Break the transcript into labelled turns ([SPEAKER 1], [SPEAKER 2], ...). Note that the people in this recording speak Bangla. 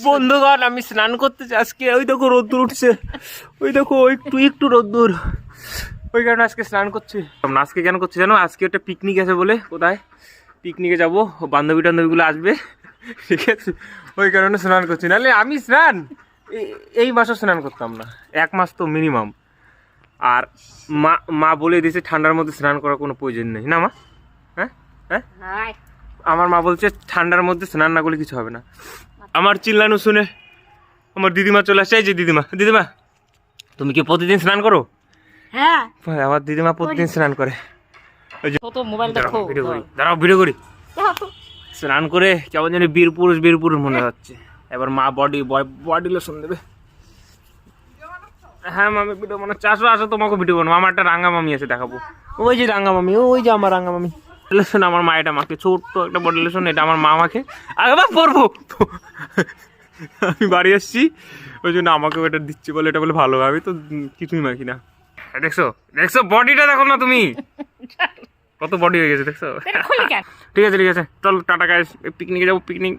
[SPEAKER 1] বন্ধুগণ, আমি স্নান করতেছি আজকে। ওই দেখো রোদ্দুর উঠছে, ওই দেখো একটু একটু রোদ্দুর, ওই কারণে আজকে স্নান করছি। আজকে কেন করছি জানো? আজকে একটা পিকনিক আছে বলে, কোথায় পিকনিকে যাবো, বান্ধবী টান্ধবীগুলো আসবে, ঠিক আছে, ওই কারণে স্নান করছি। নাহলে আমি স্নান এই মাসও স্নান করতাম না, 1 মাস তো মিনিমাম। আর মা বলে দিয়েছে ঠান্ডার মধ্যে স্নান করার কোনো প্রয়োজন নেই, না মা? হ্যাঁ হ্যাঁ, আমার মা বলছে ঠান্ডার মধ্যে স্নান না করলে কিছু হবে না। আমার চিল্লানো শুনে আমার দিদিমা চলে আসছে। এই যে দিদিমা, দিদিমা তুমি কি প্রতিদিন স্নান করো?
[SPEAKER 2] হ্যাঁ,
[SPEAKER 1] আমার দিদিমা প্রতিদিন স্নান করে। ওই যে
[SPEAKER 2] মোবাইলটা
[SPEAKER 1] দাঁড়াও ভিডিও করি। স্নান করে কেমন জানি বীর পুরুষ মনে হচ্ছে। এবার মা বডি লোশন দেবে। হ্যাঁ মামি ভিডিও বানাচ্ছে, আসো আসো, তোমাকে ভিডিও বানাবো। আমার একটা রাঙ্গা মামি আছে, দেখাবো। ওই যে রাঙ্গা মামি, ওই যে আমার রাঙ্গা মামি। লোশন আমার মা এটা মাকে, ছোট্ট একটা বডি লোশন, এটা আমার মা মাকে। আবার পরবো, আমি বাড়ি আসছি, ওই জন্য আমাকেও এটা দিচ্ছি বলে, এটা বলে ভালো। আমি তো কিছুই মাখি না। দেখছো দেখছো বডিটা দেখো না তুমি, কত বডি হয়ে গেছে দেখছো। ঠিক আছে ঠিক আছে, চল টাটা গাইস, পিকনিকে যাবো, পিকনিক।